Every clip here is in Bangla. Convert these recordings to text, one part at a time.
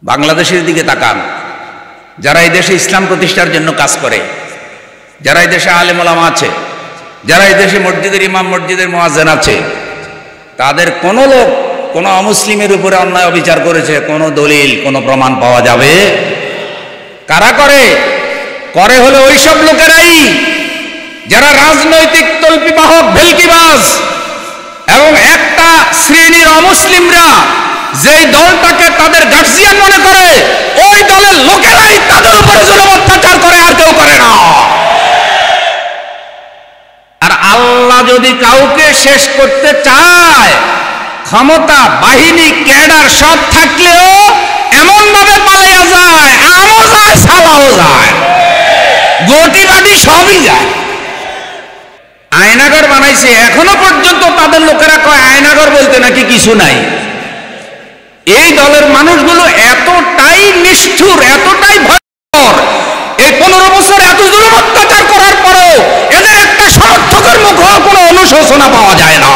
বাংলাদেশের দিকে তাকান, যারা এই দেশে ইসলাম প্রতিষ্ঠার জন্য কাজ করে, যারা এই দেশে আলেম ওলামা আছে, যারা এই দেশে মসজিদের ইমাম, মসজিদের মুয়াজ্জিন আছে, তাদের কোনো লোক কোনো অমুসলিমের উপরে অন্যায় অবিচার করেছে কোনো দলিল, কোনো প্রমাণ পাওয়া যাবে? কারা করে? করে হলো ওইসব লোকেরাই যারা রাজনৈতিক তল্পিবাহক, ভেলকিবাজ এবং একটা শ্রেণীর অমুসলিমরা যেই দলটাকে তাদের গার্জিয়ান মনে করে, ওই দলের লোকেরাই তাদের উপরে জুলুম অত্যাচার করে, আর কেউ করে না। আর আল্লাহ যদি কাউকে শেষ করতে চায়, ক্ষমতা, বাহিনী, ক্যাডার সব থাকলেও এমন ভাবে পালাইয়া যায়, আমও যায়, সালাও যায়, গটি বাটি সবই যায়। আয়নাঘর বানাইছে, এখনো পর্যন্ত তাদের লোকেরা কয় আয়নাঘর বলতে নাকি কিছু নাই। এই দলের মানুষগুলো এতটাই নিষ্ঠুর, এতটাই ভয়ঙ্কর, এই 15 বছর এত জুলুম অত্যাচার করার পরেও এদের একটা সমর্থকের মুখে কোনো অনুশোচনা পাওয়া যায় না।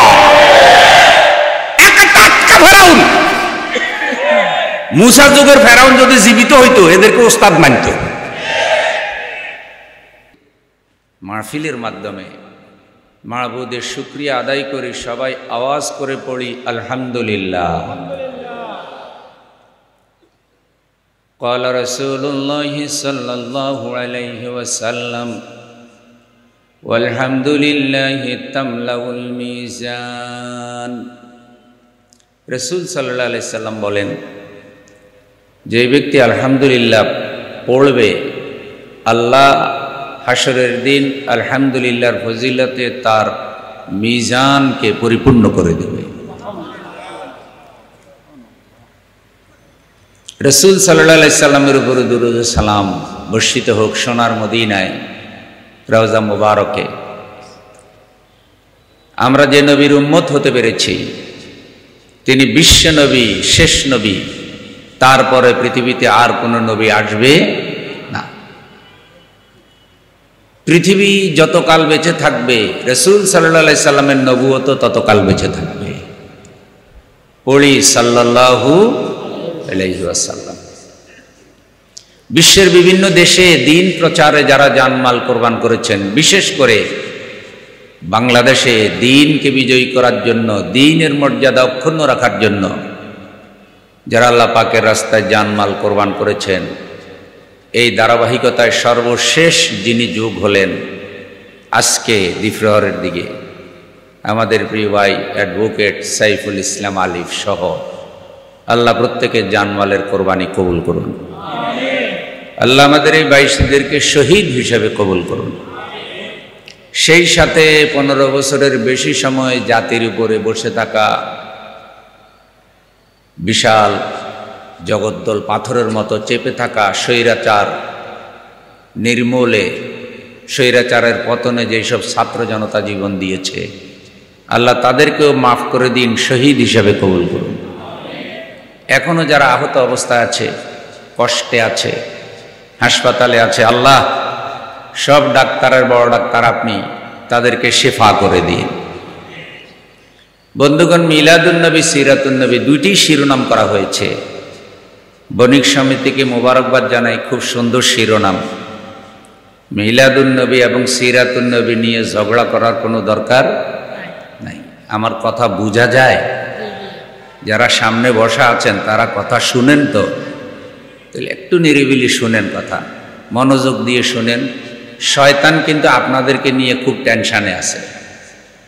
একটা টাটকা ফেরাউন, মুসার যুগের ফেরাউন যদি জীবিত হইতো, এদেরকে ওস্তাদ মানত। মাহফিলের মাধ্যমে মাহবুদের শুকরিয়া আদায় করে সবাই আওয়াজ করে পড়ি আলহামদুলিল্লাহ। قال رسول الله صلى الله عليه وسلم والحمد لله تملأ الميزان। রাসূল সাল্লাল্লাহু আলাইহি সাল্লাম বলেন, যে ব্যক্তি আলহামদুলিল্লাহ পড়বে, আল্লাহ হাসরের দিন আলহামদুলিল্লাহর ফজিলতে তার মিজানকে পরিপূর্ণ করে দেবে। রাসূল সাল্লাল্লাহু আলাইহি সাল্লামের উপরে দুরূদ ও সালাম বর্ষিত হোক সোনার মদিনায়, রওজা মুবারকে। আমরা যে নবীর উম্মত হতে পেরেছি, তিনি বিশ্ব নবী, শেষ নবী, তারপরে পৃথিবীতে আর কোনো নবী আসবে না। পৃথিবী যতকাল বেঁচে থাকবে, রাসূল সাল্লাল্লাহু আলাইহি সাল্লামের নবুয়ত ততকাল বেঁচে থাকবে। পড়ি সাল্লাল্লাহু আলাইহি ওয়াসাল্লাম। বিশ্বের বিভিন্ন দেশে দিন প্রচারে যারা জানমাল কোরবান করেছেন, বিশেষ করে বাংলাদেশে দিনকে বিজয়ী করার জন্য, দিনের মর্যাদা অক্ষুণ্ণ রাখার জন্য যারা আল্লাহ পাকের রাস্তায় জানমাল কোরবান করেছেন, এই ধারাবাহিকতায় সর্বশেষ যিনি যোগ হলেন আজকে দ্বিপ্রহরের দিকে, আমাদের প্রিয় ভাই অ্যাডভোকেট সাইফুল ইসলাম আলিফ সহ আল্লাহ প্রত্যেকের জানমালের কোরবানি কবুল করুন। আল্লাহ আমাদের এই বাইশদেরকে শহীদ হিসেবে কবুল করুন। সেই সাথে 15 বছরের বেশি সময় জাতির উপরে বসে থাকা বিশাল জগদ্দল পাথরের মতো চেপে থাকা স্বৈরাচার নির্মূলে, স্বৈরাচারের পতনে যেসব ছাত্র জনতা জীবন দিয়েছে, আল্লাহ তাদেরকেও মাফ করে দিন, শহীদ হিসাবে কবুল করুন। এখনো যারা আহত অবস্থায় আছে, কষ্টে আছে, হাসপাতালে আছে, আল্লাহ সব ডাক্তারের বড় ডাক্তার আপনি, তাদেরকে শেফা করে দিন। বন্ধুগণ, মিলাদুন নবী, সিরাতুন নবী দুইটি শিরোনাম করা হয়েছে। বণিক সমিতিকে মোবারকবাদ জানাই, খুব সুন্দর শিরোনাম। মিলাদুন নবী এবং সিরাতুন নবী নিয়ে ঝগড়া করার কোনো দরকার নাই। আমার কথা বোঝা যায়? যারা সামনে বসা আছেন তারা কথা শুনেন তো? তাহলে একটু নিরিবিলি শুনেন, কথা মনোযোগ দিয়ে শুনেন। শয়তান কিন্তু আপনাদেরকে নিয়ে খুব টেনশানে আছে।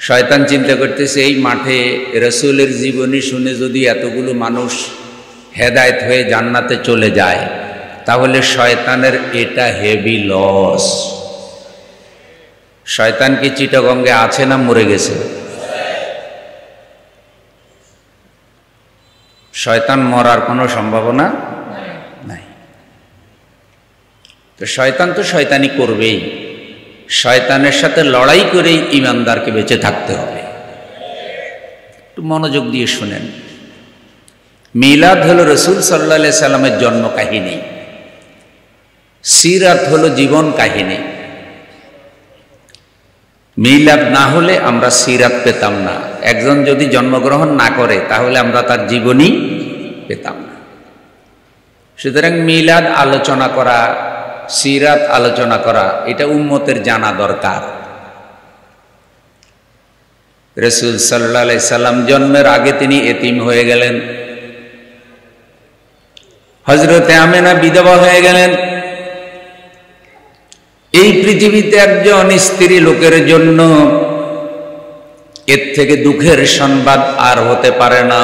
শয়তান চিন্তা করতেছে, এই মাঠে রাসূলের জীবনী শুনে যদি এতগুলো মানুষ হেদায়েত হয়ে জান্নাতে চলে যায়, তাহলে শয়তানের এটা হেভি লস। শয়তান কি চিটাগঙ্গে আছে না মরে গেছে? শয়তান মরার কোনো সম্ভাবনা নাই। তো শয়তান তো শয়তানি করবেই। শয়তানের সাথে লড়াই করেই ইমানদারকে বেঁচে থাকতে হবে। একটু মনোযোগ দিয়ে শুনেন। মিলাদ হলো রাসূল সাল্লাল্লাহু আলাইহি সাল্লামের জন্ম কাহিনী, সিরাত হলো জীবন কাহিনী। মিলাদ না হলে আমরা সিরাত পেতাম না। একজন যদি জন্মগ্রহণ না করে তাহলে আমরা তার জীবনী পেতাম না। সুতরাং মিলাদ আলোচনা করা, সিরাত আলোচনা করা, এটা উম্মতের জানা দরকার। রাসূল সাল্লাল্লাহু আলাইহি সাল্লাম জন্মের আগে তিনি এতিম হয়ে গেলেন। হযরতে আমেনা বিধবা হয়ে গেলেন। এই পৃথিবীতে একজন স্ত্রী লোকের জন্য এর থেকে দুঃখের সংবাদ আর হতে পারে না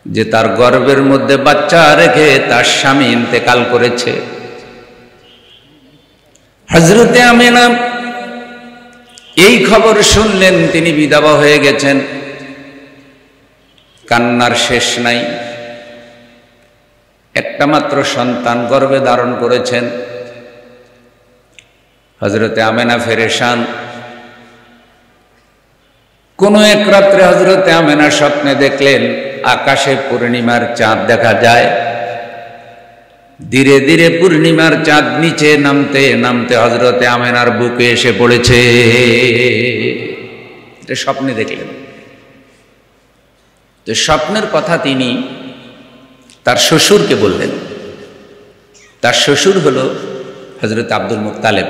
যে তার গর্ভের মধ্যে বাচ্চা রেখে তার স্বামী ইন্তেকাল করেছে। হযরতে আমেনা এই খবর শুনলেন, তিনি বিধবা হয়ে গেছেন। কান্নার শেষ নাই। একটা মাত্র সন্তান গর্ভে ধারণ করেছেন। হযরতে আমেনা পেরেশান। কোন এক রাত্রে হযরতে আমেনা স্বপ্নে দেখলেন আকাশে পূর্ণিমার চাঁদ দেখা যায়। ধীরে ধীরে পূর্ণিমার চাঁদ নিচে নামতে নামতে হযরতে আমেনার বুকে এসে পড়েছে। এটা স্বপ্নে দেখলেন। তো স্বপ্নের কথা তিনি তার শ্বশুরকে বললেন। তার শ্বশুর হলো হযরত আব্দুল মুত্তালিব,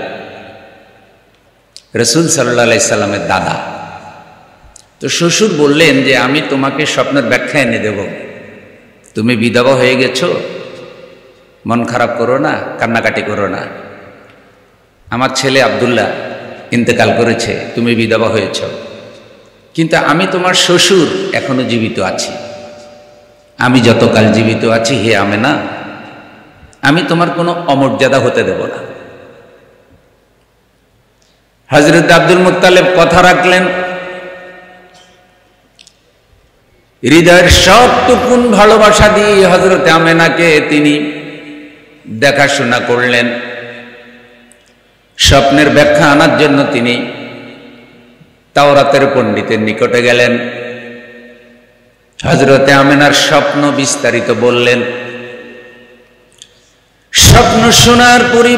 রাসূল সাল্লাল্লাহু আলাইহি সাল্লামের দাদা। তো শ্বশুর বললেন যে আমি তোমাকে স্বপ্নের ব্যাখ্যা এনে দেব, তুমি বিধবা হয়ে গেছো, মন খারাপ করো না, কান্নাকাটি করো না। আমার ছেলে আব্দুল্লাহ ইন্তেকাল করেছে, তুমি বিধবা হয়েছ, কিন্তু আমি তোমার শ্বশুর এখনো জীবিত আছি। আমি যতকাল জীবিত আছি হে আমেনা, আমি তোমার কোনো অমর্যাদা হতে দেব না। হযরত আব্দুল মুত্তালিব কথা রাখলেন। হৃদয়ের সবটুকুন ভালোবাসা দিয়ে হযরত আমেনাকে তিনি দেখাশোনা করলেন। স্বপ্নের ব্যাখ্যা আনার জন্য তিনি তাওরাতের পণ্ডিতের নিকটে গেলেন। হযরতে আমেনার স্বপ্ন বিস্তারিত বললেন। স্বপ্ন শোনার পরই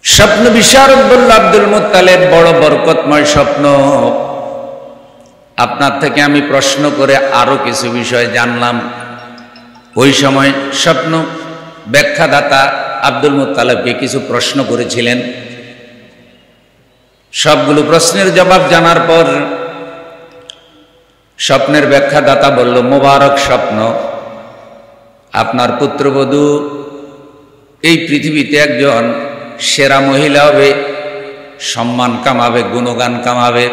স্বপ্ন বিশারদ বলল, আব্দুল মুত্তালিব, বড় বরকতময় স্বপ্ন। আপনার থেকে আমি প্রশ্ন করে আরো কিছু বিষয় জানলাম। ওই সময় স্বপ্ন ব্যাখ্যাদাতা আব্দুল মুত্তালিবকে কিছু প্রশ্ন করেছিলেন। সবগুলো প্রশ্নের জবাব জানার পর স্বপ্নের ব্যাখ্যাদাতা বলল, মোবারক স্বপ্ন, আপনার পুত্রবধূ এই পৃথিবীতে একজন সেরা মহিলা হবে, সম্মান কামাবে, গুণগান কামাবে।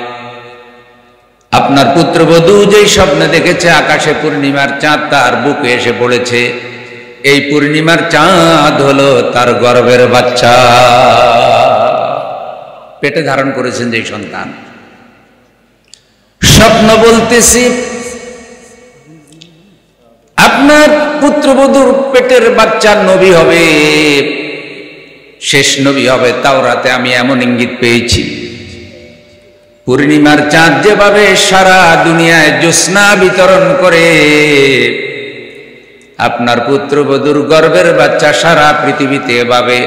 আপনার পুত্রবধূ যেই স্বপ্নে দেখেছে আকাশে পূর্ণিমার চাঁদ তার বুকে এসে পড়েছে, এই পূর্ণিমার চাঁদ হলো তার গর্ভের বাচ্চা, পেটে ধারণ করেছেন যেই সন্তান। স্বপ্ন বলতেছি আপনার পুত্রবধূর পেটের বাচ্চা নবী হবে, শেষ নবী হবে। তাওরাতে আমি এমন ইঙ্গিত পেয়েছি। পূর্ণিমার চাঁদ যেভাবে সারা দুনিয়ায় জ্যোৎস্না বিতরণ করে, আপনার পুত্রবধূর গর্ভের বাচ্চা সারা পৃথিবীতে এভাবে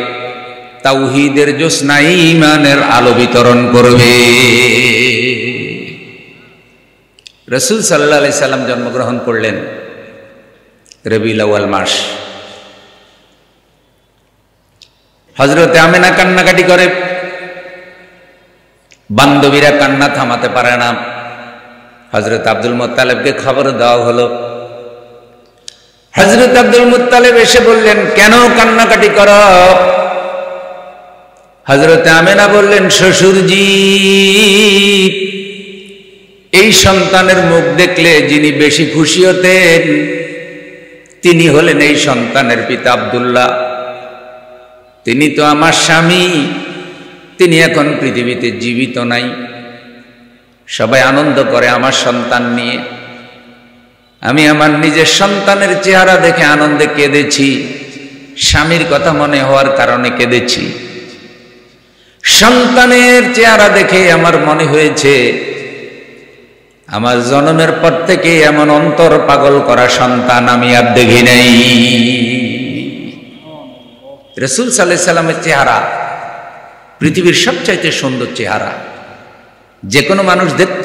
তাওহীদের জ্যোৎস্না, ঈমানের আলো বিতরণ করবে। রাসূল সাল্লাল্লাহু আলাইহি সাল্লাম জন্মগ্রহণ করলেন রবিউল আউয়াল মাস। হযরতে আমেনা কান্নাকাটি করে, বান্ধবীরা কান্না থামাতে পারে না। হযরত আব্দুল মুত্তালিবকে খবর দেওয়া হলো। হযরত আব্দুল মুত্তালিব এসে বললেন, কেন কান্নাকাটি করো? হযরতে আমেনা বললেন, শ্বশুরজি, এই সন্তানের মুখ দেখলে যিনি বেশি খুশি হতেন তিনি হলেন এই সন্তানের পিতা আব্দুল্লাহ। তিনি তো আমার স্বামী, তিনি এখন পৃথিবীতে জীবিত নাই। সবাই আনন্দ করে আমার সন্তান নিয়ে, আমি আমার নিজের সন্তানের চেহারা দেখে আনন্দে কেঁদেছি, স্বামীর কথা মনে হওয়ার কারণে কেঁদেছি। সন্তানের চেহারা দেখে আমার মনে হয়েছে আমার জন্মের পর থেকে এমন অন্তর পাগল করা সন্তান আমি আর দেখি নাই। রাসূল সাল্লাল্লাহু আলাইহি সাল্লামের চেহারা পৃথিবীর সবচাইতে সুন্দর চেহারা। যে কোনো মানুষ দেখত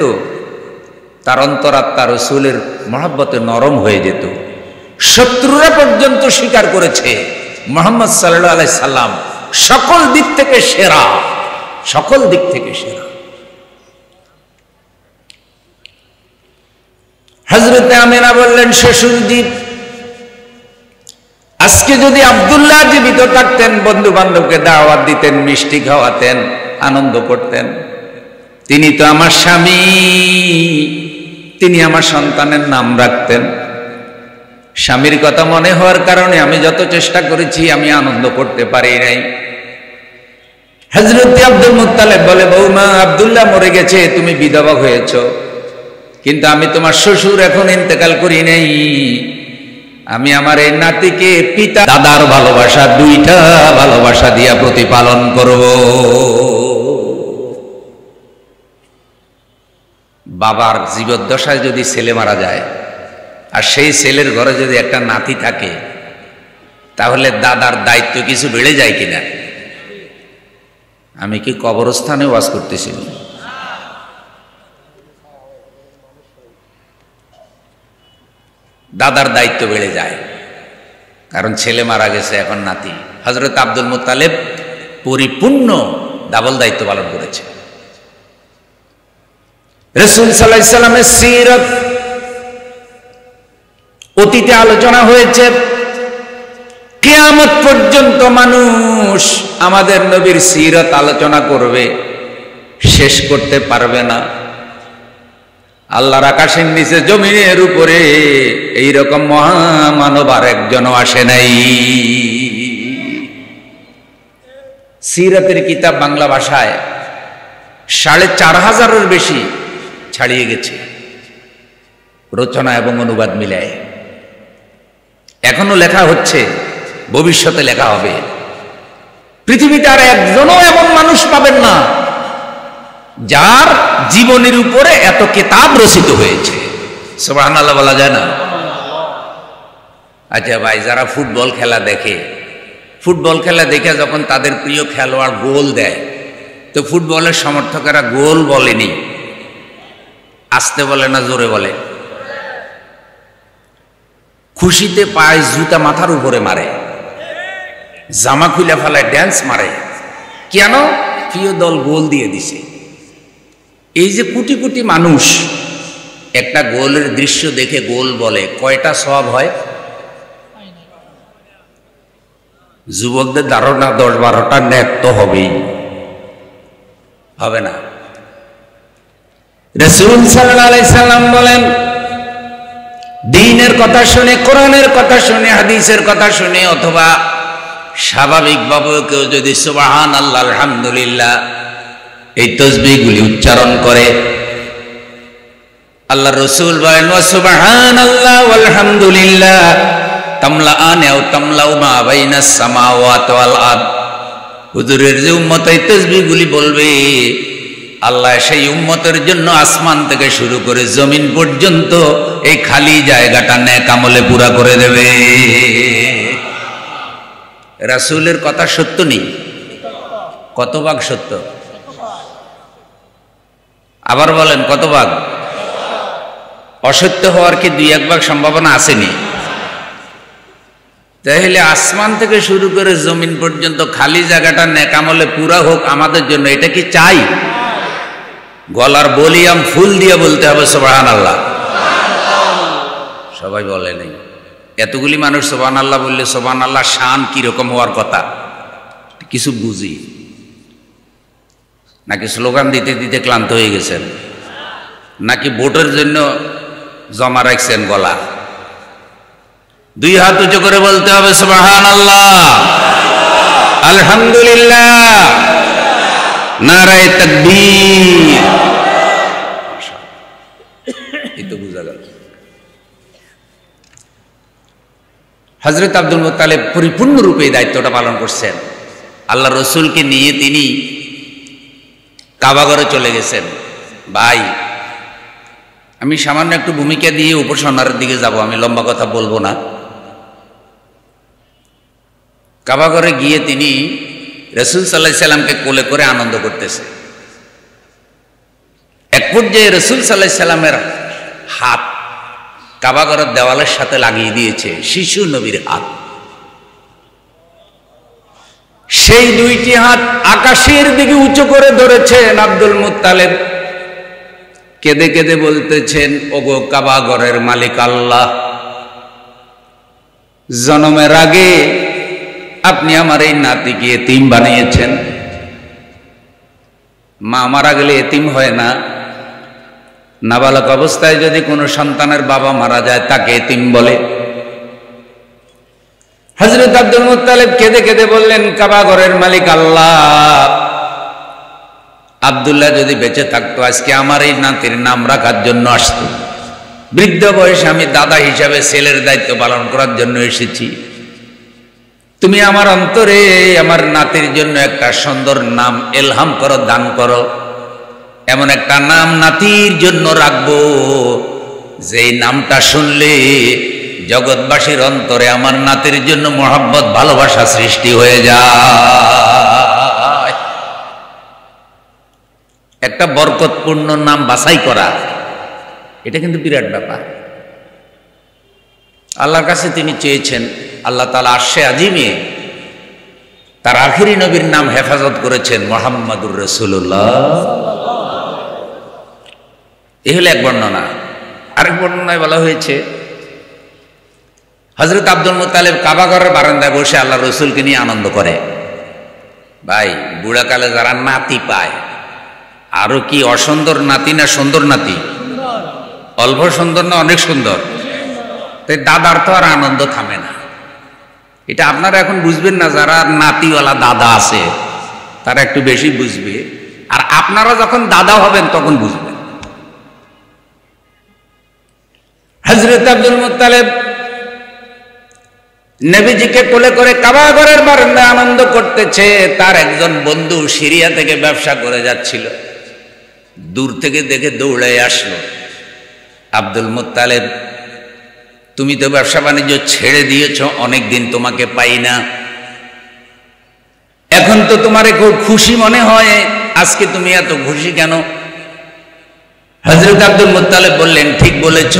তার অন্তরাত্মা রাসূলের মহব্বতে নরম হয়ে যেত। শত্রুরা পর্যন্ত স্বীকার করেছে মুহাম্মদ সাল্লাল্লাহু আলাইহি সাল্লাম সকল দিক থেকে সেরা, সকল দিক থেকে সেরা। হযরতে আমিনা বললেন, শ্বশুরজি, আজকে যদি আব্দুল্লাহ জীবিত থাকতেন, বন্ধু বান্ধবকে দাওয়াত দিতেন, মিষ্টি খাওয়াতেন, আনন্দ করতেন। তিনি তো আমার স্বামী, তিনি আমার সন্তানের নাম রাখতেন। স্বামীর কথা মনে হওয়ার কারণে আমি যত চেষ্টা করেছি আমি আনন্দ করতে পারি নাই। হযরত আব্দুল মুত্তালিব বলে, বৌমা, আব্দুল্লাহ মরে গেছে, তুমি বিধবা হয়েছ, কিন্তু আমি তোমার শ্বশুর এখন ইন্তেকাল করি নাই। আমি আমার এই নাতিকে পিতা দাদার ভালোবাসা, দুইটা ভালোবাসা দিয়া প্রতিপালন করব। বাবার জীবদ্দশায় যদি ছেলে মারা যায় আর সেই ছেলের ঘরে যদি একটা নাতি থাকে, তাহলে দাদার দায়িত্ব কিছু বেড়ে যায় কিনা? আমি কি কবরস্থানে ওয়াজ করতেছি? দাদার দায়িত্ব বেড়ে যায়, কারণ ছেলে মারা গেছে, এখন নাতি। হযরত আব্দুল মুত্তালিব পরিপূর্ণ ডাবল দায়িত্ব পালন করেছে। রাসূল সাল্লাল্লাহু আলাইহি সাল্লামের সিরাত অতীতে আলোচনা হয়েছে। কিয়ামত পর্যন্ত মানুষ আমাদের নবীর সিরাত আলোচনা করবে, শেষ করতে পারবে না। আল্লাহর আকাশের নিচে জমিনের উপরে এইরকম মহামানব আর একজনও আসে নাই। সিরাতের কিতাব বাংলা ভাষায় ৪৫০০-এর বেশি ছাড়িয়ে গেছে, রচনা এবং অনুবাদ মিলায়। এখনো লেখা হচ্ছে, ভবিষ্যতে লেখা হবে। পৃথিবীতে আর একজনও এমন মানুষ পাবেন না যার জীবনের উপরে এত কিতাব রচিত হয়েছে। সুবহানাল্লাহ বলা যায় না? আচ্ছা ভাই, যারা ফুটবল খেলা দেখে, ফুটবল খেলা দেখে যখন তাদের প্রিয় খেলোয়াড় গোল দেয়, তো ফুটবলের সমর্থকেরা গোল বলেনি, আস্তে বলে না জোরে বলে? খুশিতে পায় জুতা মাথার উপরে মারে, জামা খুলে ফেলায়, ড্যান্স মারে। কেন? প্রিয় দল গোল দিয়ে দিছে। এই যে কোটি কোটি মানুষ একটা গোলের দৃশ্য দেখে গোল বলে, কয়টা সওয়াব হয়? যুবকদের ধারণা ১০-১২টা নেক তো হবেই, হবে না। রাসূল সাল্লাল্লাহু আলাইহি সাল্লাম বলেন, দ্বীনের কথা শুনে, কোরআনের কথা শুনে, হাদিসের কথা শুনে, অথবা স্বাভাবিকভাবে কেউ যদি সুবহানাল্লাহ, আলহামদুলিল্লাহ এই তাসবিহগুলি উচ্চারণ করে, আল্লাহ রাসূল বলেন, ওয়া সুবহানাল্লাহ ওয়াল হামদুলিল্লাহ তামলাআন আও তামলাউ মা বাইনাস সামাওয়াতি ওয়াল আরদ। হুজুরের যে উম্মত এই তাসবিহগুলি বলবে, আল্লাহ সেই উম্মতের জন্য আসমান থেকে শুরু করে জমিন পর্যন্ত এই খালি জায়গাটা নেক আমলে পুরা করে দেবে। রাসূলের কথা সত্য নেই? কত ভাগ সত্য? আবার বলেন, কত ভাগ? অসত্য হওয়ার কি ২-১ ভাগ সম্ভাবনা আসেনি? তাহলে আসমান থেকে শুরু করে জমিন পর্যন্ত খালি জায়গাটা নেক আমলে পুরা হোক আমাদের জন্য, এটা কি চাই? গলার ভলিউম ফুল দিয়ে বলতে হবে সুবহানাল্লাহ। সবাই বলে নাই। এতগুলি মানুষ সুবহানাল্লাহ বললে সুবহানাল্লাহ শান কিরকম হওয়ার কথা কিছু বুঝি নাকি? স্লোগান দিতে দিতে ক্লান্ত হয়ে গেছেন, নাকি ভোটের জন্য জমা রাখছেন গলা? ২ হাত উঁচু করে বলতে হবে সুবহানাল্লাহ, আলহামদুলিল্লাহ, নারায়ে তাকবীর। এই তো বুঝা গেল। হযরত আব্দুল মুত্তালিব পরিপূর্ণরূপে এই দায়িত্বটা পালন করছেন। আল্লাহ রসুলকে নিয়ে তিনি কাবাঘরে চলে গেছেন। ভাই, আমি সামান্য একটু ভূমিকা দিয়ে উপাসনার দিকে যাব, আমি লম্বা কথা বলবো না। কাবাঘরে গিয়ে তিনি রাসূল সাল্লাল্লাহু আলাইহি সাল্লামকে কোলে করে আনন্দ করতেছে। এক পর্যায়ে রাসূল সাল্লাল্লাহু আলাইহি সাল্লামের হাত কাবা ঘরের দেওয়ালের সাথে লাগিয়ে দিয়েছে শিশু নবীর হাত। সেই দুইটি হাত আকাশের দিকে উঁচু করে ধরেছেন আব্দুল মুত্তালিব, কেঁদে কেঁদে বলতেছেন, ওগো কাবা ঘরের মালিক আল্লাহ, জন্মের আগে আপনি আমার এই নাতিকে এতিম বানিয়েছেন। মা মারা গেলে এতিম হয় না, নাবালক অবস্থায় যদি কোনো সন্তানের বাবা মারা যায় তাকে এতিম বলে। হযরত আব্দুল মুত্তালিব কেঁদে কেঁদে বললেন, কাবা ঘরের মালিক আল্লাহ, আব্দুল্লাহ যদি বেঁচে থাকতো আজকে আমার এই নাতির নাম রাখার জন্য আসতো। বৃদ্ধ বয়সে আমি দাদা হিসাবে ছেলের দায়িত্ব পালন করার জন্য এসেছি। তুমি আমার অন্তরে আমার নাতির জন্য একটা সুন্দর নাম এলহাম করো, দান করো। এমন একটা নাম নাতির জন্য রাখবো যেই নামটা শুনলে জগৎবাসীর অন্তরে আমার নাতির জন্য মহব্বত, ভালোবাসা সৃষ্টি হয়ে যায়। একটা বরকতপূর্ণ নাম বাছাই করা, এটা কিন্তু বিরাট ব্যাপার। আল্লাহর কাছে তিনি চেয়েছেন, আল্লাহ তাআলা আরশে আজিমে তার আখিরি নবীর নাম হেফাজত করেছেন মুহাম্মাদুর রাসূলুল্লাহ। এই হলো এক বর্ণনা। আরেক বর্ণনায় বলা হয়েছে, হযরত আব্দুল মুত্তালিব কাবা ঘরের বারান্দায় বসে আল্লাহ রসুলকে নিয়ে আনন্দ করে। ভাই, বুড়াকালে যারা নাতি পায়, আরো কি অসুন্দর নাতি না সুন্দর নাতি? অল্প সুন্দর না অনেক সুন্দর? তাই দাদার তো আর আনন্দ থামে না। এটা আপনারা এখন বুঝবেন না, যারা নাতিওয়ালা দাদা আছে তারা একটু বেশি বুঝবে, আর আপনারা যখন দাদা হবেন তখন বুঝবেন। হযরত আব্দুল মুত্তালিব নবীজিকে কোলে করে কাবা ঘরের বারান্দায় আনন্দ করতেছে। তার একজন বন্ধু সিরিয়া থেকে ব্যবসা করে যাচ্ছিল, দূর থেকে দেখে দৌড়ে আসলো, আব্দুল মুত্তালিব, তুমি তো ব্যবসা বাণিজ্য ছেড়ে দিয়েছ, অনেকদিন তোমাকে পাই না, এখন তো তোমারে খুব খুশি মনে হয়, আজকে তুমি এত খুশি কেন? হযরত আব্দুল মুত্তালিব বললেন, ঠিক বলেছ,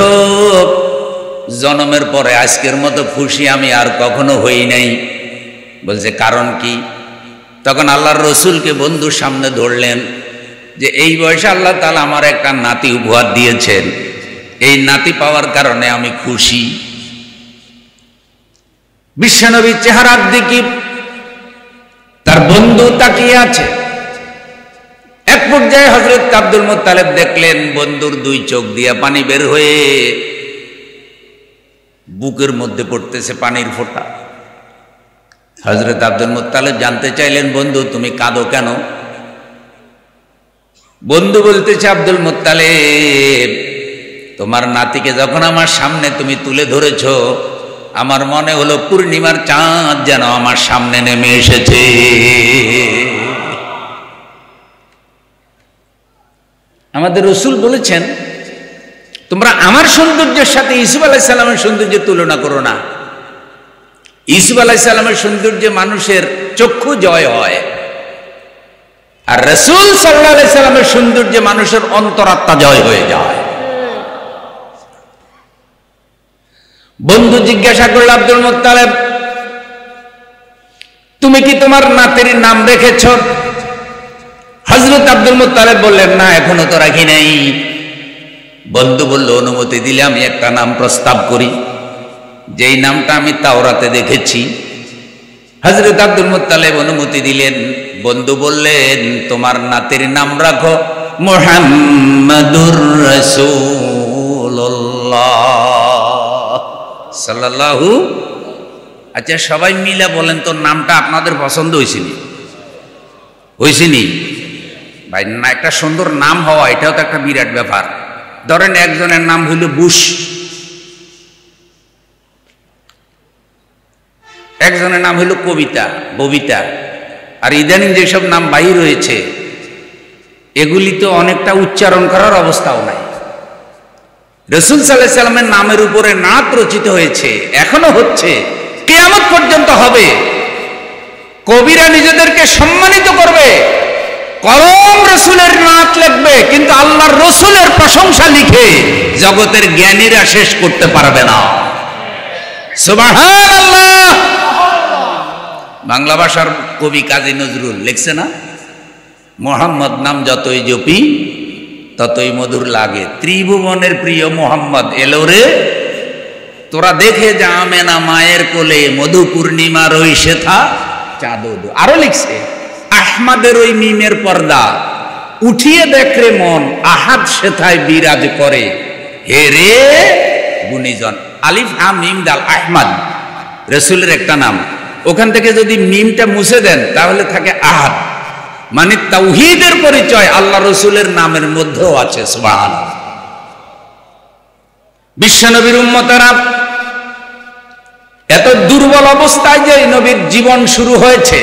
জন্মের পরে আজকের মতো খুশি আমি আর কখনো হই নাই। বলছে কারণ কি? তখন আল্লাহর রসুলকে বন্ধুর সামনে ধরলেন যে এই বয়সে আল্লাহ তাআলা আমার একটা নাতি উপহার দিয়েছেন, এই নাতি পাওয়ার কারণে আমি খুশি। বিশ্বনবীর চেহারার দিকে তার বন্ধু তাকিয়ে আছে। এক পর্যায়ে হযরত আব্দুল মুত্তালিব দেখলেন বন্ধুর দুই চোখ দিয়ে পানি বের হয়ে বুকের মধ্যে পড়তেছে পানির ফোঁটা। হযরত আব্দুল মুত্তালিব জানতে চাইলেন, বন্ধু তুমি কাঁদো কেন? বন্ধু বলতেছে, আব্দুল মুত্তালিব, তোমার নাতিকে যখন আমার সামনে তুমি তুলে ধরেছ, আমার মনে হলো পূর্ণিমার চাঁদ যেন আমার সামনে নেমে এসেছে। আমাদের রাসূল বলেছেন, তোমরা আমার সৌন্দর্যের সাথে ইউসুফ আলাইহিস সালামের সৌন্দর্যের তুলনা করো না। ইউসুফ আলাইহিস সালামের সৌন্দর্যে মানুষের চক্ষু জয় হয়, আর রাসূল সাল্লাল্লাহু আলাইহি সাল্লামের সৌন্দর্যে মানুষের অন্তরাত্মা জয় হয়ে যায়। বন্ধু জিজ্ঞাসা করল, আব্দুল মুত্তালিব, তুমি কি তোমার নাতির নাম রেখেছ? হযরত আব্দুল মুত্তালিব বললেন, না, এখনো তো রাখি নাই। বন্ধু বলল, অনুমতি দিলে আমি একটা নাম প্রস্তাব করি, যেই নামটা আমি তাওরাতে দেখেছি। হযরত আব্দুল মুত্তালিব অনুমতি দিলেন। বন্ধু বললেন, তোমার নাতির নাম রাখো মুহাম্মাদুর রাসূলুল্লাহ সাল্লাল্লাহু। আচ্ছা, সবাই মিলে বলেন তো, নামটা আপনাদের পছন্দ হয়েছিনি? হয়েছিনি ভাই? না, একটা সুন্দর নাম হওয়া এটাও তো একটা বিরাট ব্যাপার। ধরেন একজনের নাম হইল বুশ, একজনের নাম হইল কবিতা, ববিতা, আর ইদানিং যেসব নাম বাহির হয়েছে এগুলি তো অনেকটা উচ্চারণ করার অবস্থাও নাই। রাসূল সাল্লাল্লাহু আলাইহি সাল্লামের নামের উপরে নাত রচিত হয়েছে, এখনো হচ্ছে, কিয়ামত পর্যন্ত হবে। কবিরা নিজেদেরকে সম্মানিত করবে, কলম রসুলের নাত লিখবে, কিন্তু আল্লাহর রসুলের প্রশংসা লিখে জগতের জ্ঞানীরা শেষ করতে পারবে না। সুবহানাল্লাহ। বাংলা ভাষার কবি কাজী নজরুল লিখছে না, মোহাম্মদ নাম যতই জপি ততই মধুর লাগে, ত্রিভুবনের প্রিয় মোহাম্মদ এলো রে, তোরা দেখে যা আমেনা মায়ের কোলে, মধু পূর্ণিমার ওই শেথা চাঁদ। আরো লিখছে, আহমাদের ওই মিমের পর্দা উঠিয়ে দেখরে মন, আহাদ শেথায় বিরাজ করে, হে রে গুণীজন। আলিফ হা মিম দাল, আহমদ রসুলের একটা নাম, ওখান থেকে যদি মিমটা মুছে দেন তাহলে থাকে আহাদ, মানে তাওহীদের পরিচয় আল্লাহ রসুলের নামের মধ্যেও আছে। সুবহানাল্লাহ। বিশ্বনবীর উম্মতেরা এত দুর্বল অবস্থায় যে নবীর জীবন শুরু হয়েছে,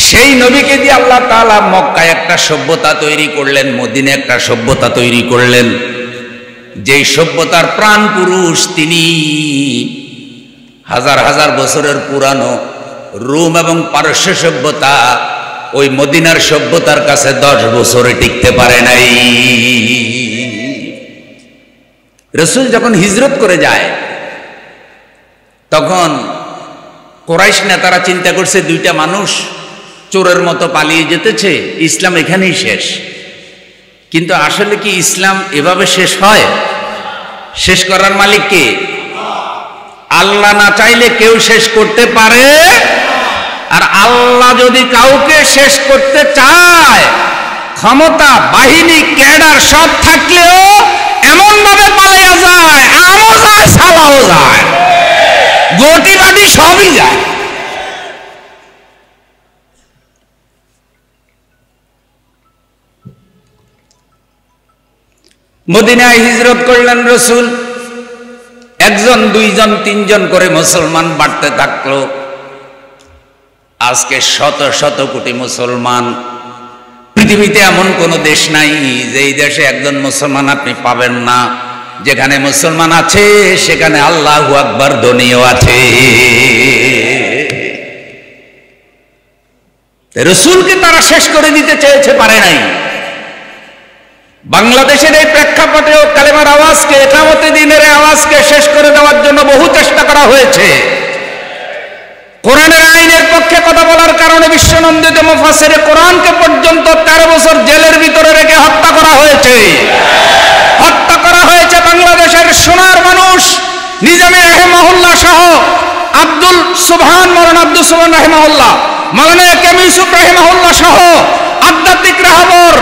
সেই নবীকে দিয়ে আল্লাহ তাআলা মক্কায় একটা সভ্যতা তৈরি করলেন, মদিনায় একটা সভ্যতা তৈরি করলেন, যেই সভ্যতার প্রাণ পুরুষ তিনি হাজার হাজার বছরের পুরানো রোম এবং পারস্য সভ্যতা ওই মদিনার সভ্যতার কাছে 10 বছরে টিকতে পারে নাই। রসুল যখন হিজরত করে যায় তখন কুরাইশ নেতারা চিন্তা করছে, দুইটা মানুষ চোরের মতো পালিয়ে যেতেছে, ইসলাম এখানেই শেষ। কিন্তু আসলে কি ইসলাম এভাবে শেষ হয়? শেষ করার মালিক কে? আল্লাহ না চাইলে কেউ শেষ করতে পারে? আর আল্লাহ যদি কাউকে শেষ করতে চায়, ক্ষমতা, বাহিনী, ক্যাডার সব থাকলেও এমন ভাবে পালিয়ে যায়, আমও যায়, সালাও যায়, গটিবাটি সবই যায়। মদিনায় হিজরত করলেন রসুল, একজন, দুইজন, তিনজন করে মুসলমান বাড়তে থাকলো। আজকে শত শত কোটি মুসলমান। পৃথিবীতে এমন কোন দেশ নাই যেই দেশে একজন মুসলমান আপনি পাবেন না। যেখানে মুসলমান আছে সেখানে আল্লাহু আকবার ধ্বনিও আছে। রসুলকে তারা শেষ করে দিতে চেয়েছে, পারে নাই। বাংলাদেশের এই প্রেক্ষাপটেও কালেমার আওয়াজকে, ইকামতে দ্বীনের আওয়াজকে শেষ করে দেওয়ার জন্য বহু চেষ্টা করা হয়েছে। কোরআনের আইনের পক্ষে কথা বলার কারণে বিশ্বনন্দিত মুফাসসিরে কোরআনকে পর্যন্ত 13 বছর জেলের ভিতরে রেখে হত্যা করা হয়েছে। হত্যা করা হয়েছে বাংলাদেশের সোনার মানুষ নিজামী রাহিমাহুল্লাহ সহ, আব্দুল সুবহান, মাওলানা আব্দুল সুবহান রাহিমাহুল্লাহ, মাওলানা একেম ইউসুফ রাহিমাহুল্লাহ সহ, আধ্যাত্মিক রাহবর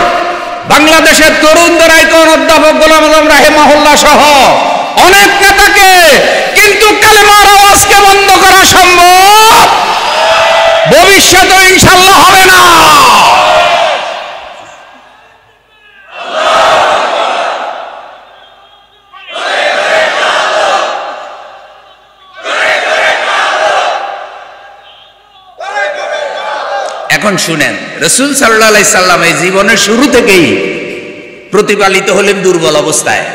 বাংলাদেশের তরুণদের আইকন অধ্যাপক গোলাম আযম রাহিমাহুল্লাহ সহ অনেক নেতাকে। কিন্তু কালেমার আওয়াজকে বন্ধ করা সম্ভব? ভবিষ্যতে ইনশাআল্লাহ হবে না। এখন শুনেন, রাসূল সাল্লাল্লাহু আলাইহি সাল্লাম এই জীবনের শুরু থেকেই প্রতিপালিত হলেন দুর্বল অবস্থায়।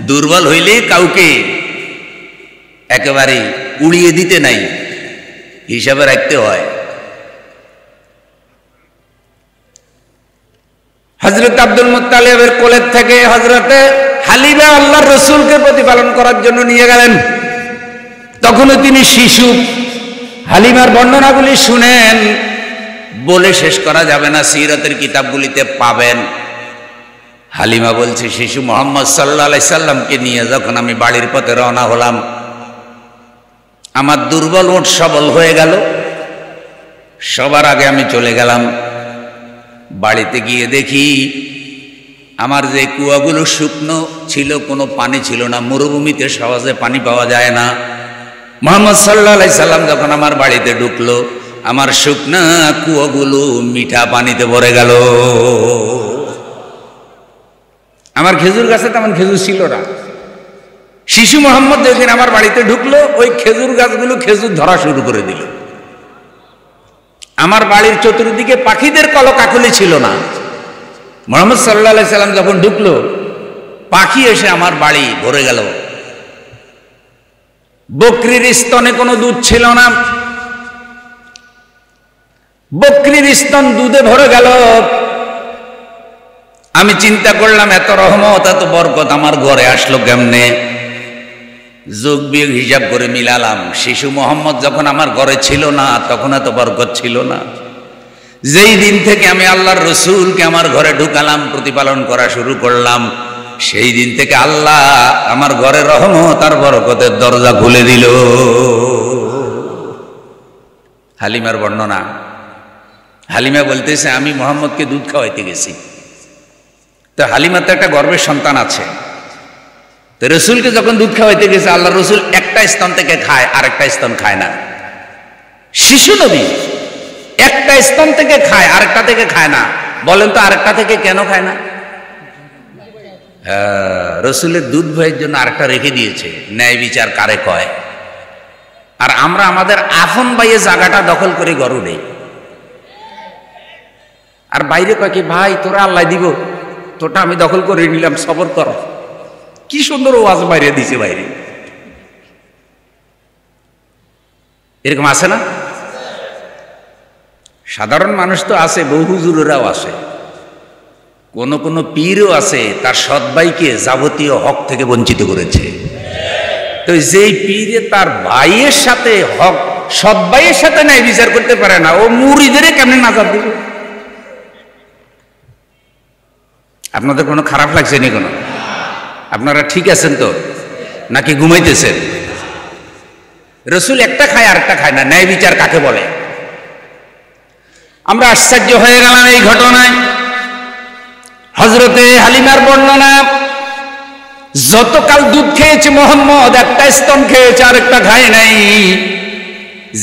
দুর্বল হইলে কাউকে একেবারে উড়িয়ে দিতে নাই, হিসাবে রাখতে হয়। হযরত আব্দুল মুত্তালিবের কোলের থেকে হযরতে হালিমা আল্লাহর রাসূলকে প্রতিপালন করার জন্য নিয়ে গেলেন। তখনও তিনি শিশু। হালিমার বর্ণনাগুলি শুনেন, বলে শেষ করা যাবে না, সিরাতের কিতাবগুলিতে পাবেন। হালিমা বলছে, শিশু মুহাম্মদ সাল্লাল্লাহু আলাইহি সাল্লামকে নিয়ে যখন আমি বাড়ির পথে রওনা হলাম, আমার দুর্বল ওঠ সবল হয়ে গেল। সবার আগে আমি চলে গেলাম। বাড়িতে গিয়ে দেখি আমার যে কুয়াগুলো শুকনো ছিল, কোনো পানি ছিল না। মরুভূমিতে সহজে পানি পাওয়া যায় না। মুহাম্মদ সাল্লাল্লাহু আলাইহি সাল্লাম যখন আমার বাড়িতে ঢুকলো, আমার শুকনা কুয়াগুলো মিঠা পানিতে ভরে গেল। আমার খেজুর গাছে তেমন খেজুর ছিল না। শিশু মোহাম্মদ যেদিন আমার বাড়িতে ঢুকলো, ওই খেজুর গাছগুলো খেজুর ধরা শুরু করে দিল। আমার বাড়ির চতুর্দিকে পাখিদের কলকাকলি ছিল না। মুহাম্মদ সাল্লাল্লাহু আলাইহি সাল্লাম যখন ঢুকলো, পাখি এসে আমার বাড়ি ভরে গেল। বকরির স্তনে কোনো দুধ ছিল না। বকরির স্তন দুধে ভরে গেল। আমি চিন্তা করলাম এত রহমত এত বরকত আমার ঘরে আসলো কেমনে? যোগ বিয়োগ হিসাব করে মিলালাম, শিশু মোহাম্মদ যখন আমার ঘরে ছিল না তখন এত বরকত ছিল না। যেই দিন থেকে আমি আল্লাহর রসুলকে আমার ঘরে ঢুকালাম, প্রতিপালন করা শুরু করলাম, সেই দিন থেকে আল্লাহ আমার ঘরে রহমত আর বরকতের দরজা খুলে দিল। হালিমার বর্ণনা, হালিমা বলতেছে আমি মোহাম্মদকে দুধ খাওয়াইতে গেছি। তো হালিমার তো একটা গর্ভের সন্তান আছে, তো রসুলকে যখন দুধ খাওয়াইতে গেছে আল্লাহ রসুল একটা স্তন থেকে খায়, আরেকটা স্তন খায় না। শিশু নবী একটা স্তন থেকে খায়, আরেকটা থেকে খায় না। বলেন তো আরেকটা থেকে কেন খায় না? রসুলের দুধ ভয়ের জন্য আরেকটা রেখে দিয়েছে। ন্যায় বিচার কারে কয়? আর আমরা আমাদের আফন বাইয়ে জায়গাটা দখল করে গরু নেই, আর বাইরে কয় কি ভাই তোরা আল্লাহ দিব, তোটা আমি দখল করে নিলাম, সবর কর। কি সুন্দর ওয়াজ বাইরে দিছে, বাইরে এরকম আছে না? সাধারণ মানুষ তো আছে, বহু হুজুরেরাও আছে, কোন পীরও আছে তার সৎ ভাইকে যাবতীয় হক থেকে বঞ্চিত করেছে। তো যেই পীরে তার ভাইয়ের সাথে হক, সৎ ভাইয়ের সাথে ন্যায় বিচার করতে পারে না, ও মুরিদের কেমনে নাজাত দিবে? আপনাদের কোনো খারাপ লাগছে নি? কোনো আপনারা ঠিক আছেন তো নাকি ঘুমাইতেছেন? রসুল একটা খায় আরেকটা খায় না, ন্যায় বিচার কাকে বলে? আমরা আশ্চর্য হয়ে গেলাম এই ঘটনায়। হযরতে হালিমার বর্ণনা, যতকাল দুধ খেয়েছে মোহাম্মদ একটা স্তন খেয়েছে, আরেকটা খায় নাই,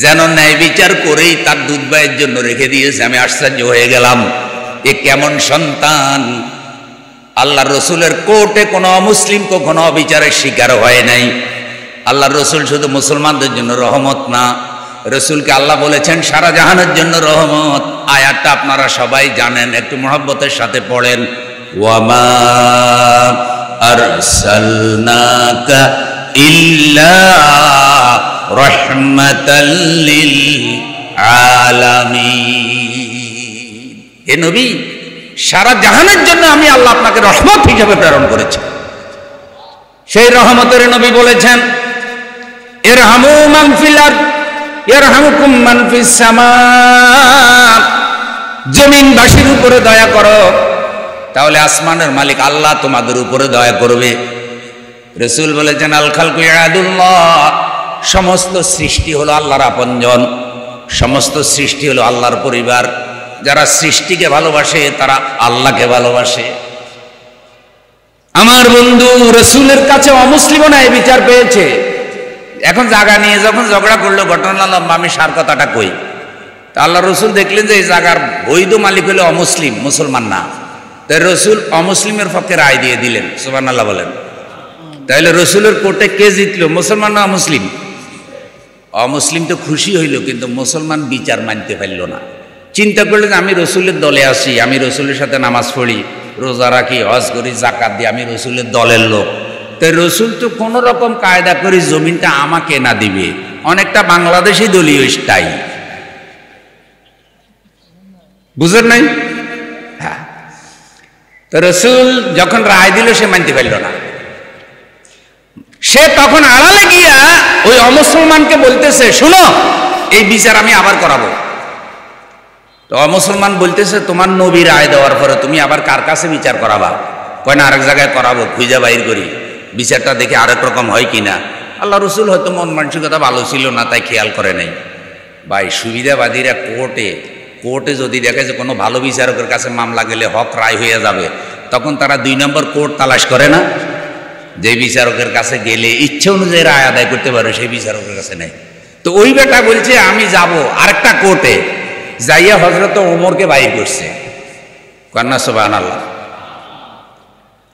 যেন ন্যায় বিচার করেই তার দুধ ভাইয়ের জন্য রেখে দিয়েছে। আমি আশ্চর্য হয়ে গেলাম, এ কেমন সন্তান! আল্লাহ রসুলের কোর্টে কোনো অমুসলিম কখনো অবিচারের শিকার হয় নাই। আল্লাহ রসুল শুধু মুসলমানদের জন্য রহমত না, রসুলকে আল্লাহ বলেছেন সারা জাহানের জন্য রহমত। আয়াতটা আপনারা সবাই জানেন, একটু মহব্বতের সাথে পড়েন। ওয়ামা আরসালনাকা ইল্লা রাহমাতাল লিল আলামিন। হে নবী, সারা জাহানের জন্য আমি আল্লাহ আপনাকে রহমত হিসেবে প্রেরণ করেছি। সেই রহমতের নবী বলেছেন, ইরহামু মান ফিল আরদ ইয়ারহামুকুম মান ফিস সামা। জমিনবাসীর উপরে দয়া করো, তাহলে আসমানের মালিক আল্লাহ তোমাদের উপরে দয়া করবে। রাসূল বলেছেন, আল খালকু ইয়াদুল্লাহ, সমস্ত সৃষ্টি হলো আল্লাহর আপনজন, সমস্ত সৃষ্টি হলো আল্লাহর পরিবার। যারা সৃষ্টিকে ভালোবাসে তারা আল্লাহকে ভালোবাসে। আমার বন্ধু রাসূলের কাছে অমুসলিমও ন্যায় বিচার পেয়েছে। এখন জায়গা নিয়ে যখন ঝগড়া করলো, ঘটনা লম্বা, আমি সার কথাটা কই। তা আল্লাহ রসুল দেখলেন যে এই জায়গার বৈধ মালিক হলো অমুসলিম, মুসলমান না। তাই রসুল অমুসলিমের পক্ষে রায় দিয়ে দিলেন। সুবহানাল্লাহ বলেন। তাইলে রসুলের কোর্টে কে জিতলো, মুসলমান না অমুসলিম? অমুসলিম তো খুশি হইল, কিন্তু মুসলমান বিচার মানতে পারল না। চিন্তা করলেন আমি রসুলের দলে আসি, আমি রসুলের সাথে নামাজ পড়ি, রোজা রাখি, হজ করি, জাকাত দিই, আমি রসুলের দলের লোক। তাই রসুল তো কোন রকম কায়দা করে জমিনটা আমাকে না দিবে, অনেকটা বাংলাদেশি দলীয় স্টাইল, বুঝেন নাই? হ্যাঁ। তো রসুল যখন রায় দিল সে মানতে পারল না। সে তখন আড়ালে গিয়া ওই অমুসলমানকে বলতেছে, শুনো এই বিচার আমি আবার করাবো। তো অমুসলমান বলতেছে, তোমার নবী রায় দেওয়ার পরে তুমি আবার কার কাছে বিচার করাবা? কয় না, আরেক জায়গায় করাবো, খুঁজে বাইর করি, বিচারটা দেখে আরেক রকম হয় কিনা। আল্লাহ রসুল হয়তো মন মানসিকতা ভালো ছিল না, তাই খেয়াল করে নাই। ভাই সুবিধাবাদীরা কোর্টে যদি দেখে যে কোনো ভালো বিচারকের কাছে মামলা গেলে হক রায় হয়ে যাবে, তখন তারা 2 নম্বর কোর্ট তালাশ করে না? যে বিচারকের কাছে গেলে ইচ্ছে অনুযায়ী রায় আদায় করতে পারে, সেই বিচারকের কাছে নেই। তো ওই বেটা বলছে আমি যাব আরেকটা কোর্টে, যাইয়া হযরত ওমরকে বাইর করছে। কন্যা সুবহানাল্লাহ।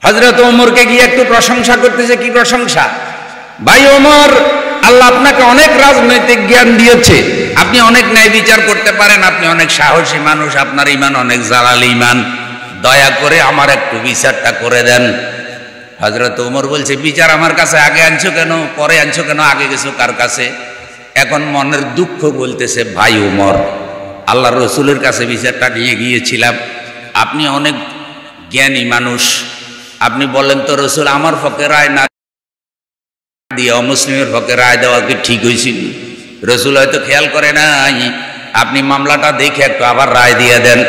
হযরত ওমরকে গিয়ে একটু প্রশংসা করতেছে। কি প্রশংসা? ভাই ওমর, আল্লাহ আপনাকে অনেক রাজনৈতিক জ্ঞান দিয়েছে, আপনি অনেক ন্যায় বিচার করতে পারেন, আপনি অনেক সাহসী মানুষ, আপনার ঈমান অনেক জালাল ঈমান, দয়া করে আমার একটু বিচারটা করে দেন। হযরত ওমর বলছে, বিচার আমার কাছে আগে আনছো কেন, পরে আনছো কেন, আগে গেছো কার কাছে? এখন মনের দুঃখ বলতেছে, ভাই ওমর, আল্লাহ রসুলের কাছে বিচারটা নিয়ে গিয়েছিলাম। আপনি অনেক জ্ঞানী মানুষ, আপনি বলেন তো রসুল আমার পক্ষে রায় না দিয়ে অমুসলিমের পক্ষে রায় দেওয়া কি ঠিক হয়েছিল? রসুল হয়তো খেয়াল করে নাই, আপনি মামলাটা দেখে একটু আবার রায় দিয়ে দেন।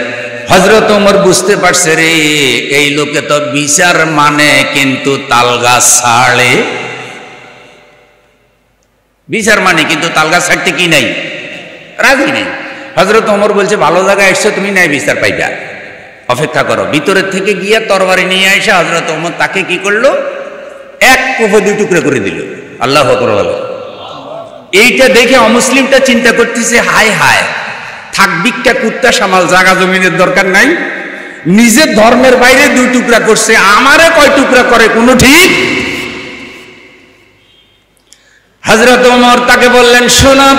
হযরত ওমর বুঝতে পারছে রে, এই লোকে তো বিচার মানে কিন্তু তালগাছ ছাড়ে, বিচার মানে কিন্তু তালগাছ ছাড়তে কি নাই, রাজি নেই। হযরত ওমর বলছে ভালো জায়গায় এসছো তুমি, নাই বিচার পাইবা, অপেক্ষা করো। ভিতরের থেকে গিয়ে তরবারি নিয়ে এসে হযরত ওমর তাকে কি করলো, এক কোফে দুই টুকরো করে দিল। আল্লাহু আকবার বলো। এইটা দেখে অমুসলিমটা চিন্তা করতেছে, হায় হায়, থাক ভিক্ষা কুত্তা সামাল, জায়গা জমিনের দরকার নাই, নিজের ধর্মের বাইরে দুই টুকরা করছে, আমারে কয় টুকরা করে কোনো ঠিক। হযরত ওমর তাকে বললেন, শোনো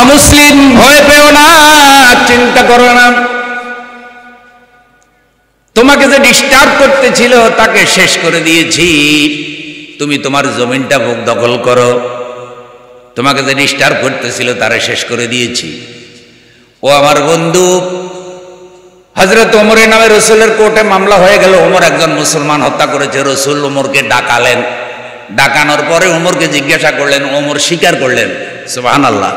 অমুসলিম, ভয় পেও না, চিন্তা করো না, তোমাকে যে ডিস্টার্ব করতেছিল তাকে শেষ করে দিয়েছি, তুমি তোমার জমিনটা ভোগ দখল করো। তোমাকে যে ডিস্টার্ব করতেছিল তারে শেষ করে দিয়েছি। ও আমার বন্ধু, হযরত ওমরের নামে রসুলের কোর্টে মামলা হয়ে গেল, ওমর একজন মুসলমান হত্যা করেছে। রসুল ওমরকে ডাকালেন, ডাকানোর পরে ওমরকে জিজ্ঞাসা করলেন, ওমর স্বীকার করলেন। সুবহানাল্লাহ।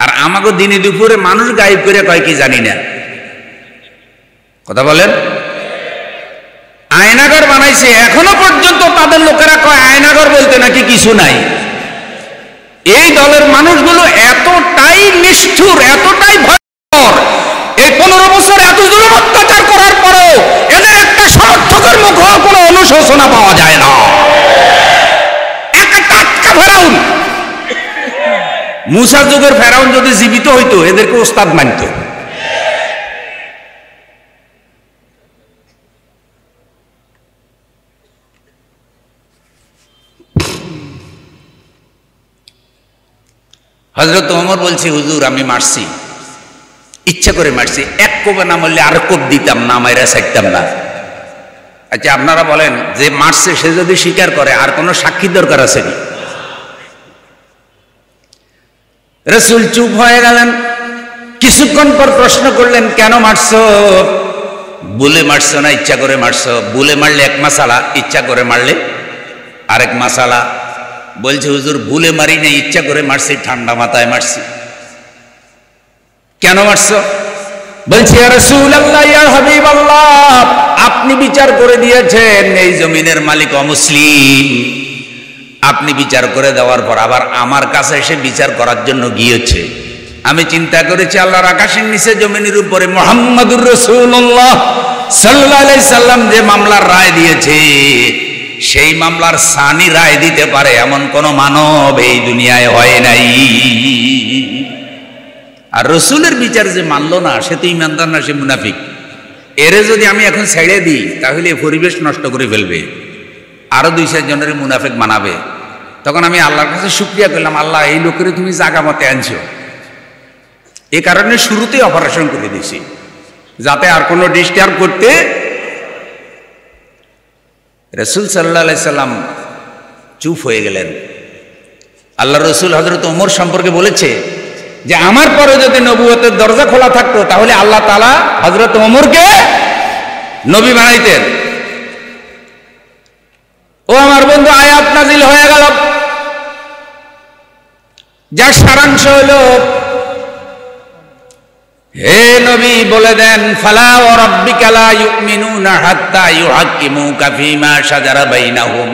আর আমাকে দিনে দুপুরে মানুষ গায়েব করে কয় কি জানি না, কথা বলেন। আয়নাঘর বানাইছে, এখনো পর্যন্ত তাদের লোকেরা কয় আয়নাঘর বলতে নাকি কিছু নাই। এই দলের মানুষগুলো এতটাই নিষ্ঠুর, এতটাই ভয়ঙ্কর, এই 15 বছর এত জুলুম অত্যাচার করার পরেও এদের একটা সমর্থকের মুখে কোনো অনুশোচনা পাওয়া যায় না। একটা টাটকা ফেরাউন, মুসা যুগের ফেরাউন যদি জীবিত হইতো এদেরকে ওস্তাদ মানত। হযরত ওমর বলছে, হুজুর আমি মারছি, ইচ্ছা করে মারছি, এক কোপে না মারলে আর কোপ দিতাম না, মাইরা ছাড়তাম না। আচ্ছা আপনারা বলেন, যে মারছে সে যদি স্বীকার করে আর কোনো সাক্ষী দরকার আছে কি? রাসূল চুপ হয়ে গেলেন। কিছুক্ষণ পর প্রশ্ন করলেন, কেন মারছো? বলে মারছো না ইচ্ছা করে মারছো? বলে মারলে এক মাসালা, ইচ্ছা করে মারলে আরেক মাসালা। বলছে হুজুর ভুলে মারি না, ইচ্ছা করে মারছি, ঠান্ডা মাথায় মারছি। কেন মারছো? বলছি ইয়া রাসূলুল্লাহ, ইয়া হাবিবাল্লাহ, আপনি বিচার করে দিয়েছেন এই জমিনের মালিক অমুসলিম, আপনি বিচার করে দেওয়ার পর আবার আমার কাছে এসে বিচার করার জন্য গিয়েছে। আমি চিন্তা করেছি আল্লাহর আকাশের নিচে জমিনের উপরে মুহাম্মাদুর রাসূলুল্লাহ সাল্লাল্লাহু আলাইহি সাল্লাম যে মামলার রায় দিয়েছে, সেই মামলার সানি রায় দিতে পারে এমন কোন মানব এই দুনিয়ায় হয় নাই। আর রসুলের বিচার যে মানলো না সে তো ইমানদার না, সে মুনাফিক। এরে যদি আমি এখন ছেড়ে দিই তাহলে পরিবেশ নষ্ট করে ফেলবে, আরো 2-4 জনের মুনাফিক বানাবে। তখন আমি আল্লাহর কাছে শুকরিয়া করলাম, আল্লাহ এই লোকের তুমি জাগা মতে আনছো, এ কারণে শুরুতেই অপারেশন করে দিছি যাতে আর কোনো ডিস্টার্ব করতে। রাসূল সাল্লাল্লাহু আলাইহি সাল্লাম চুপ হয়ে গেলেন। আল্লাহ রসুল হযরত ওমর সম্পর্কে বলেছে যে আমার পরে যদি নবুয়তের দরজা খোলা থাকতো তাহলে আল্লাহ তাআলা হযরত ওমরকে নবী বানাইতেন। ও আমার বন্ধু, আয়াত নাজিল হয়ে গেল, যার সারাংশ হলো, হে নবী বলে দেন, ফালা ওয়া রাব্বিকা লা ইউমিনুনা হাত্তা ইউহাক্কিমুকা ফীমা শাজারা বাইনাহুম,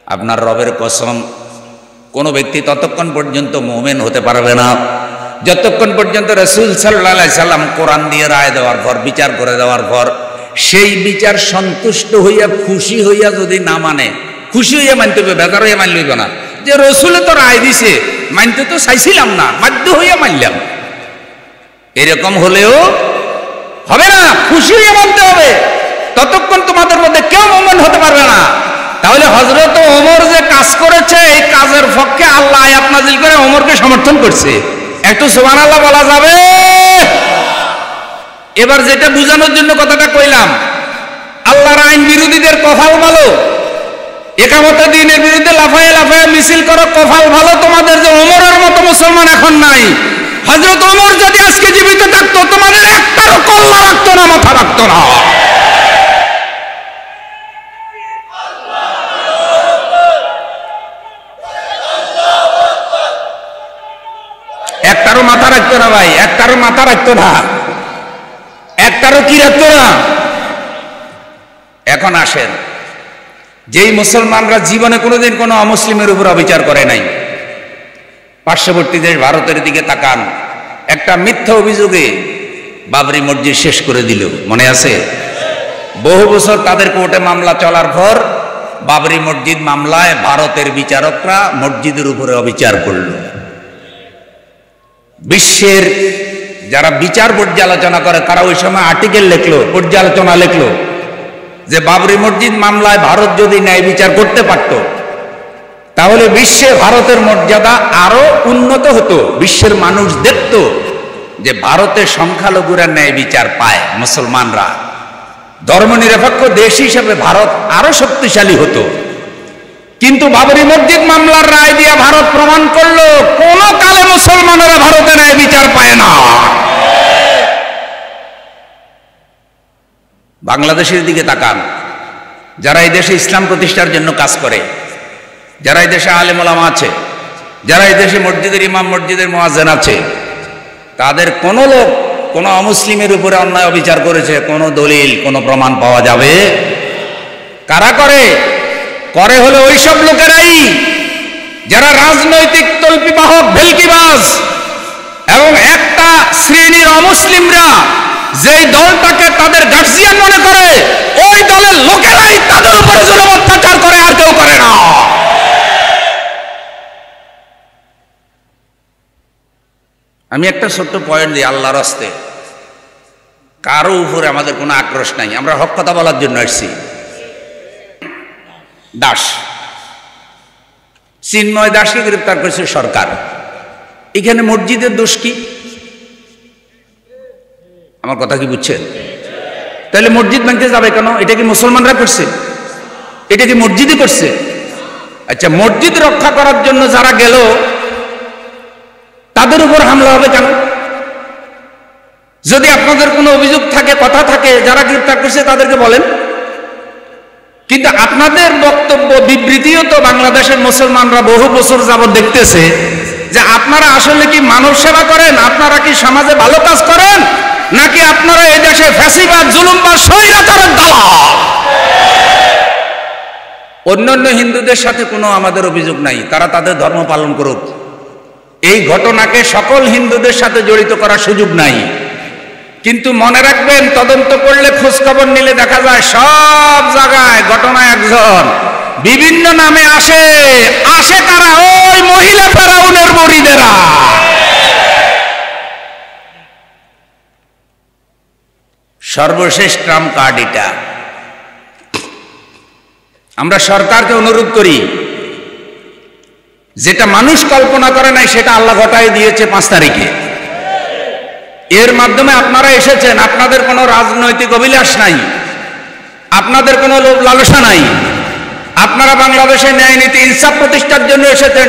আপনার রবের কসম, কোন ব্যক্তি ততক্ষণ পর্যন্ত মুমিন হতে পারবে না যতক্ষণ পর্যন্ত রাসূল সাল্লাল্লাহু আলাইহি সাল্লাম কোরআন দিয়ে রায় দেওয়ার পর, বিচার করে দেওয়ার পর সেই বিচার সন্তুষ্ট হইয়া খুশি হইয়া যদি না মানে, খুশি হইয়া মানতে হবে, বেজার হইয়া মানলে হইবে না। যে রসুলে তো রায় দিছে, মানতে তো চাইছিলাম না, বাধ্য হইয়া মানলাম, এরকম হলেও হবে না, খুশি হয়ে মানতে হবে। ততক্ষণ তোমাদের মধ্যে কেউ মুমিন হতে পারবে না। তাহলে হযরত ওমর যে কাজ করেছে, এই কাজের পক্ষে আল্লাহ আয়াত নাযিল করে ওমরকে সমর্থন করছে। একটু সুবহানাল্লাহ বলা যাবে? এবার যেটা বোঝানোর জন্য কথাটা কইলাম, আল্লাহর আইন বিরোধীদের কপাল ভালো, একামতে দ্বীনের বিরুদ্ধে লাফায়ে লাফায়ে মিছিল করো, কপাল ভালো তোমাদের যে ওমরের মতো মুসলমান এখন নাই। হযরত ওমর যদি আজকে জীবিত থাকতো তোমাদের একটারও কল্লা রাখতো না, মাথা রাখতো না। একটারও মাথা রাখতো না ভাই, একটারও মাথা রাখতো না, একটারও কি রাখতো না। এখন আসেন, যেই মুসলমানরা জীবনে কোনোদিন কোনো অমুসলিমের উপর অবিচার করে নাই, পার্শ্ববর্তী দেশ ভারতের দিকে তাকান, একটা মিথ্যা অভিযোগে বাবরি মসজিদ শেষ করে দিল, মনে আছে? বহু বছর তাদের কোর্টে মামলা চলার পর বাবরি মসজিদ মামলায় ভারতের বিচারকরা মসজিদের উপরে অবিচার করল। বিশ্বের যারা বিচার পর্যালোচনা করে তারা ওই সময় আর্টিকেল লিখলো, পর্যালোচনা লিখলো যে বাবরি মসজিদ মামলায় ভারত যদি ন্যায় বিচার করতে পারত তাহলে বিশ্বে ভারতের মর্যাদা আরো উন্নত হতো। বিশ্বের মানুষ দেখত যে ভারতের সংখ্যালঘুরা ন্যায় বিচার পায়, মুসলমানরা। ধর্মনিরপেক্ষ দেশ হিসেবে ভারত আরো শক্তিশালী হতো। কিন্তু বাবরি মসজিদ মামলার রায় দিয়ে ভারত প্রমাণ করলো কোন কালে মুসলমানেরা ভারতে ন্যায় বিচার পায় না। বাংলাদেশের দিকে তাকান, যারা এই দেশে ইসলাম প্রতিষ্ঠার জন্য কাজ করে, যারা এই দেশে আলেম ওলামা আছে, যারা এই দেশে মসজিদের ইমাম, মসজিদের মুয়াজ্জিন আছে, তাদের কোন লোক কোন অমুসলিমের উপরে অন্যায় অবিচার করেছে কোন দলিল, কোন প্রমাণ পাওয়া যাবে? কারা করে? করে হলো ওইসব লোকেরাই যারা রাজনৈতিক তল্পিবাহক, ভেলকিবাজ এবং একটা শ্রেণীর অমুসলিমরা যেই দলটাকে তাদের গার্জিয়ান মনে করে, ওই দলের লোকেরাই তাদের উপরে জুলুম অত্যাচার করে, আর কেউ করে না। আমি একটা ছোট্ট পয়েন্ট দিই আল্লাহর হস্তে, কারো উপরে আমাদের কোনো আক্রোশ নাই, আমরা হক কথা বলার জন্য আসছি। দাস, চিন্ময় দাসকে গ্রেফতার করেছে সরকার, এখানে মসজিদের দোষ কি? আমার কথা কি বুঝছেন? তাহলে মসজিদ ভাঙতে যাবে কেন? এটা কি মুসলমানরা করছে? এটা কি মসজিদই করছে? আচ্ছা, মসজিদ রক্ষা করার জন্য যারা গেল তাদের উপর হামলা হবে কেন? যদি আপনাদের কোনো অভিযোগ থাকে, কথা থাকে, যারা গ্রেফতার করছে তাদেরকে বলেন। কিন্তু আপনাদের বক্তব্য, বিবৃতিও তো বাংলাদেশের মুসলমানরা বহু বছর যাবত দেখতেছে যে আপনারা আসলে কি মানব সেবা করেন, আপনারা কি সমাজে ভালো কাজ করেন, নাকি আপনারা এই দেশে ফ্যাসিবাদ, জুলুমবাজ, স্বৈরাচারের দালাল। অন্যান্য হিন্দুদের সাথে কোনো আমাদের অভিযোগ নাই, তারা তাদের ধর্ম পালন করুক। এই ঘটনাকে সকল হিন্দুদের সাথে জড়িত করার সুযোগ নাই। কিন্তু মনে রাখবেন, তদন্ত করলে, খোঁজ খবর নিলে দেখা যায় সব জায়গায় ঘটনা একজন, বিভিন্ন নামে আসে। আসে কারা? ওই মহিলা ফেরাউনের মুরিদেরা। সর্বশেষ ট্রাম্প কার্ড এটা। আমরা সরকারকে অনুরোধ করি, যেটা মানুষ কল্পনা করে নাই সেটা আল্লাহ ঘটায় দিয়েছে 5 তারিখে। এর মাধ্যমে আপনারা এসেছেন, আপনাদের কোনো রাজনৈতিক অভিলাষ নাই, আপনাদের কোনো লোভ লালসা নাই, আপনারা বাংলাদেশের ন্যায় নীতি ইনসাফ প্রতিষ্ঠার জন্য এসেছেন।